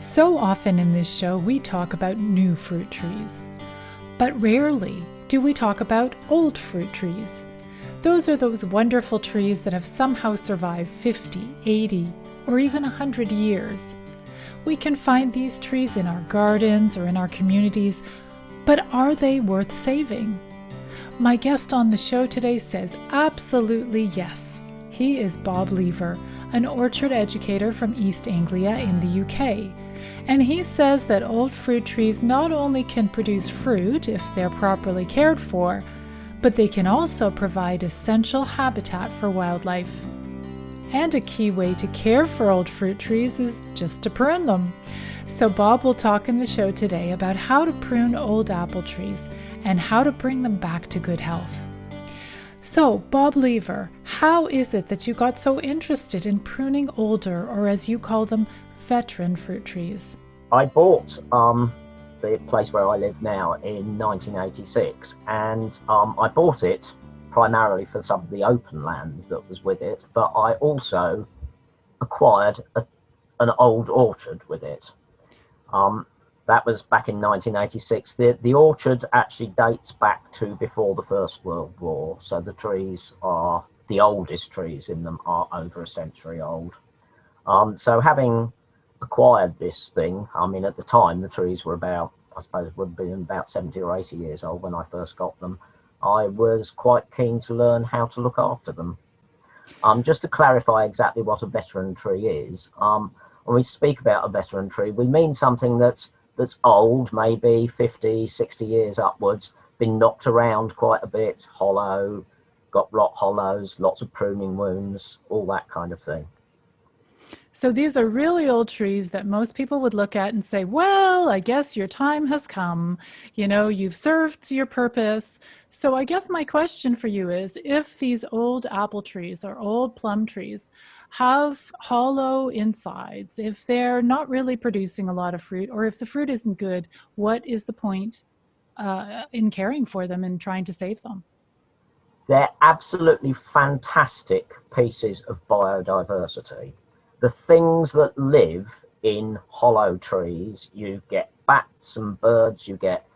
So often in this show, we talk about new fruit trees, but rarely do we talk about old fruit trees. Those are those wonderful trees that have somehow survived 50, 80, or even 100 years. We can find these trees in our gardens or in our communities, but are they worth saving? My guest on the show today says absolutely yes. He is Bob Lever, an orchard educator from East Anglia in the UK. And he says that old fruit trees not only can produce fruit if they're properly cared for, but they can also provide essential habitat for wildlife. And a key way to care for old fruit trees is just to prune them. So Bob will talk in the show today about how to prune old apple trees and how to bring them back to good health. So, Bob Lever, how is it that you got so interested in pruning older, or as you call them, veteran fruit trees? I bought the place where I live now in 1986, and I bought it primarily for some of the open land that was with it, but I also acquired an old orchard with it. That was back in 1986. The orchard actually dates back to before the First World War, so the trees are, the oldest trees in them are over a century old. So having acquired this thing, I mean, at the time the trees were about, I suppose would have been about 70 or 80 years old when I first got them. I was quite keen to learn how to look after them. Just to clarify exactly what a veteran tree is, when we speak about a veteran tree, we mean something that's old, maybe 50, 60 years upwards, been knocked around quite a bit, hollow, got rot hollows, lots of pruning wounds, all that kind of thing. So these are really old trees that most people would look at and say, well, I guess your time has come. You know, you've served your purpose. So I guess my question for you is, if these old apple trees or old plum trees have hollow insides, if they're not really producing a lot of fruit, or if the fruit isn't good, what is the point in caring for them and trying to save them? They're absolutely fantastic pieces of biodiversity. The things that live in hollow trees, you get bats and birds, you get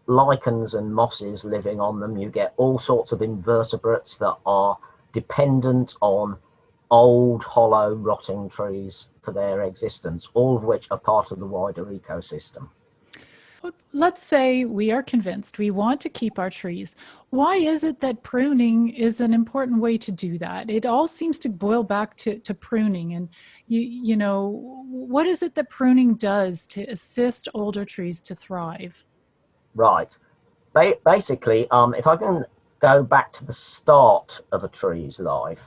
lichens and mosses living on them, you get all sorts of invertebrates that are dependent on old, hollow, rotting trees for their existence, all of which are part of the wider ecosystem. Let's say we are convinced we want to keep our trees. Why is it that pruning is an important way to do that? It all seems to boil back to pruning. And, you know, what is it that pruning does to assist older trees to thrive? Right. Basically, if I can go back to the start of a tree's life,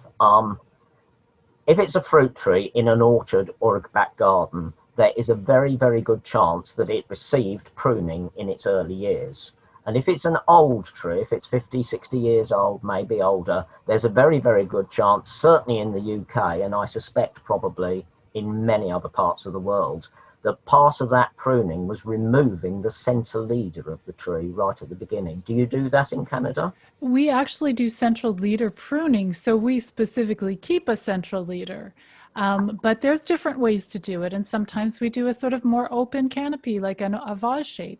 if it's a fruit tree in an orchard or a back garden, there is a very, very good chance that it received pruning in its early years. And if it's an old tree, if it's 50, 60 years old, maybe older, there's a very, very good chance, certainly in the UK, and I suspect probably in many other parts of the world, that part of that pruning was removing the centre leader of the tree right at the beginning. Do you do that in Canada? We actually do central leader pruning, so we specifically keep a central leader. But there's different ways to do it, and sometimes we do a sort of more open canopy, like a vase shape.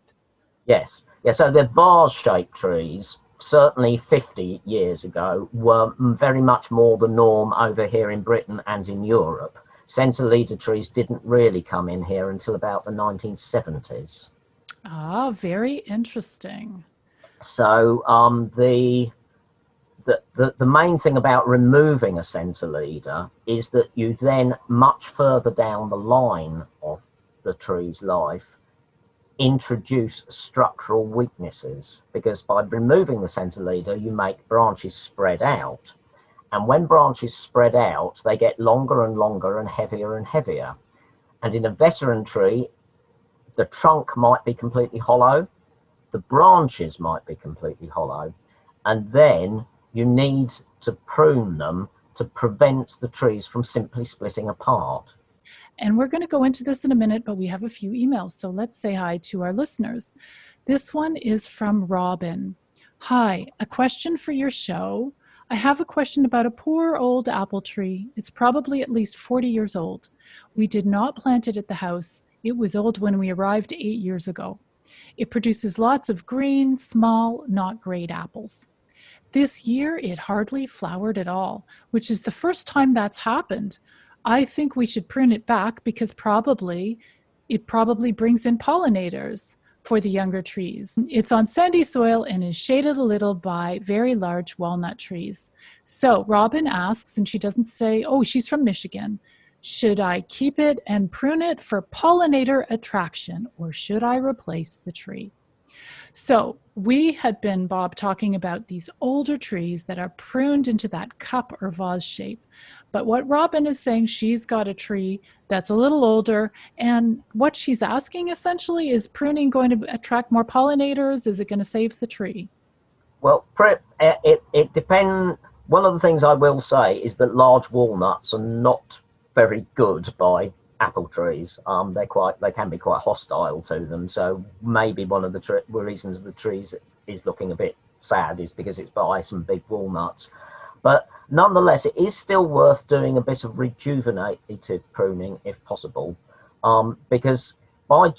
Yes. Yeah, so the vase-shaped trees, certainly 50 years ago, were very much more the norm over here in Britain and in Europe. Centre leader trees didn't really come in here until about the 1970s. Ah, very interesting. So the main thing about removing a centre leader is that you then, much further down the line of the tree's life, introduce structural weaknesses, because by removing the centre leader you make branches spread out, and when branches spread out they get longer and longer and heavier, and in a veteran tree the trunk might be completely hollow, the branches might be completely hollow, and then you need to prune them to prevent the trees from simply splitting apart. And we're going to go into this in a minute, but we have a few emails. So let's say hi to our listeners. This one is from Robin. Hi, a question for your show. I have a question about a poor old apple tree. It's probably at least 40 years old. We did not plant it at the house. It was old when we arrived 8 years ago. It produces lots of green, small, not great apples. This year, it hardly flowered at all, which is the first time that's happened. I think we should prune it back because it probably brings in pollinators for the younger trees. It's on sandy soil and is shaded a little by very large walnut trees. So Robin asks, and she doesn't say, oh, she's from Michigan, should I keep it and prune it for pollinator attraction, or should I replace the tree? So we had been, Bob, talking about these older trees that are pruned into that cup or vase shape. But what Robin is saying, she's got a tree that's a little older. And what she's asking essentially, is pruning going to attract more pollinators? Is it going to save the tree? Well, it depends. One of the things I will say is that large walnuts are not very good by apple trees. They can be quite hostile to them. So maybe one of the reasons the trees is looking a bit sad is because it's by some big walnuts. But nonetheless, it is still worth doing a bit of rejuvenative pruning if possible, because I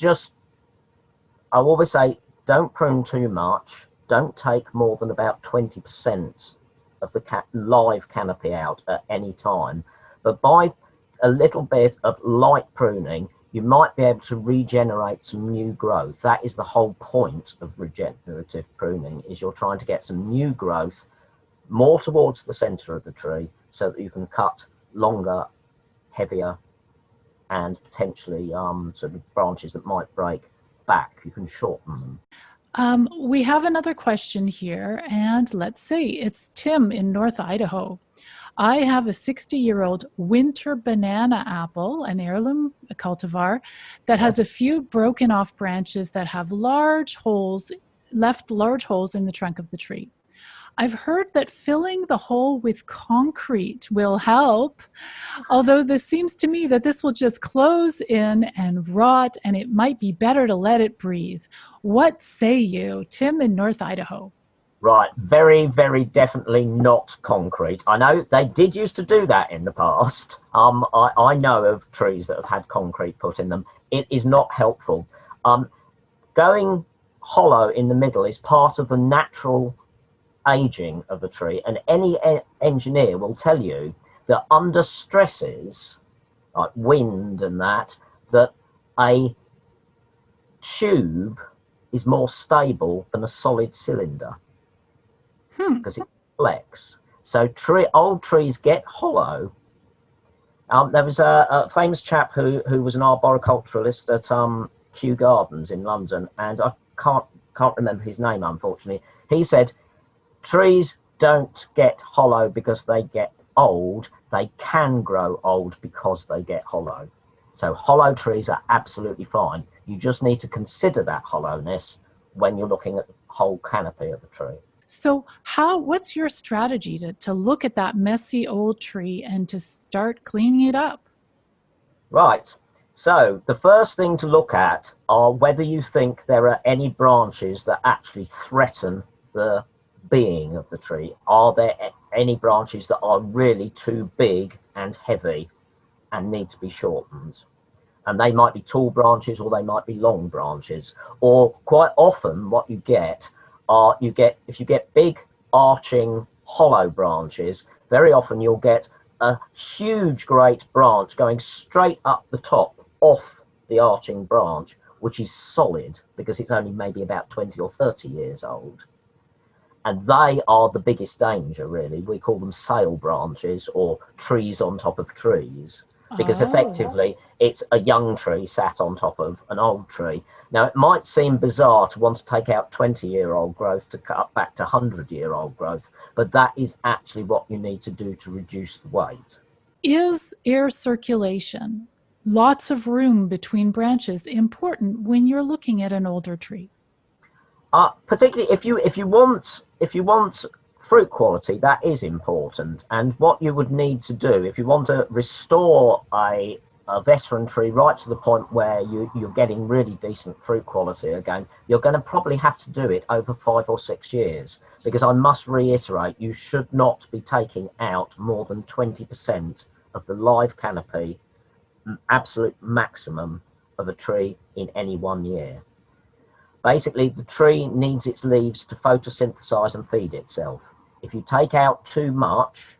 always say, don't prune too much. Don't take more than about 20% of the live canopy out at any time. But by a little bit of light pruning, you might be able to regenerate some new growth. That is the whole point of regenerative pruning, is you're trying to get some new growth more towards the center of the tree so that you can cut longer, heavier, and potentially sort of branches that might break back. You can shorten them. We have another question here, and let's see. It's Tim in North Idaho. I have a 60-year-old winter banana apple, an heirloom cultivar, that has a few broken off branches that have left large holes in the trunk of the tree. I've heard that filling the hole with concrete will help, although this seems to me that this will just close in and rot, and it might be better to let it breathe. What say you? Tim in North Idaho. Right, very, very definitely not concrete. I know they did used to do that in the past. I know of trees that have had concrete put in them. It is not helpful. Going hollow in the middle is part of the natural aging of a tree, and any engineer will tell you that under stresses like wind and that a tube is more stable than a solid cylinder because it flex. So old trees get hollow. There was a famous chap who was an arboriculturalist at Kew Gardens in London, and I can't remember his name, unfortunately. He said trees don't get hollow because they get old. They can grow old because they get hollow. So hollow trees are absolutely fine. You just need to consider that hollowness when you're looking at the whole canopy of the tree. So what's your strategy to look at that messy old tree and to start cleaning it up? Right. So the first thing to look at are whether you think there are any branches that actually threaten the being of the tree. Are there any branches that are really too big and heavy and need to be shortened? And they might be tall branches or they might be long branches. Or quite often what you get if you get big arching hollow branches, very often you'll get a huge great branch going straight up the top off the arching branch, which is solid because it's only maybe about 20 or 30 years old. And they are the biggest danger, really. We call them sail branches or trees on top of trees, because effectively it's a young tree sat on top of an old tree. Now, it might seem bizarre to want to take out 20-year-old growth to cut back to 100-year-old growth, but that is actually what you need to do to reduce the weight. Is air circulation, lots of room between branches, important when you're looking at an older tree? Particularly if you want fruit quality, that is important. And what you would need to do if you want to restore a veteran tree right to the point where you're getting really decent fruit quality again, you're going to probably have to do it over 5 or 6 years, because I must reiterate, you should not be taking out more than 20% of the live canopy, absolute maximum, of a tree in any 1 year. Basically, the tree needs its leaves to photosynthesize and feed itself. If you take out too much,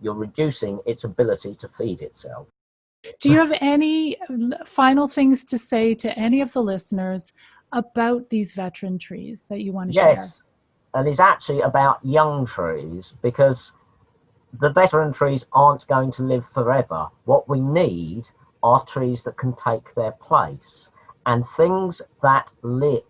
you're reducing its ability to feed itself. Do you have any final things to say to any of the listeners about these veteran trees that you want to share? Yes, and it's actually about young trees, because the veteran trees aren't going to live forever. What we need are trees that can take their place, and things that live.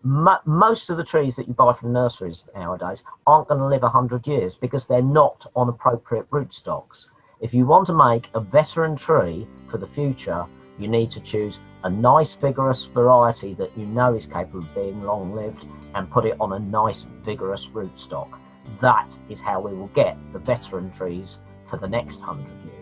Most of the trees that you buy from nurseries nowadays aren't going to live 100 years because they're not on appropriate rootstocks. If you want to make a veteran tree for the future, you need to choose a nice vigorous variety that you know is capable of being long-lived and put it on a nice vigorous rootstock. That is how we will get the veteran trees for the next 100 years.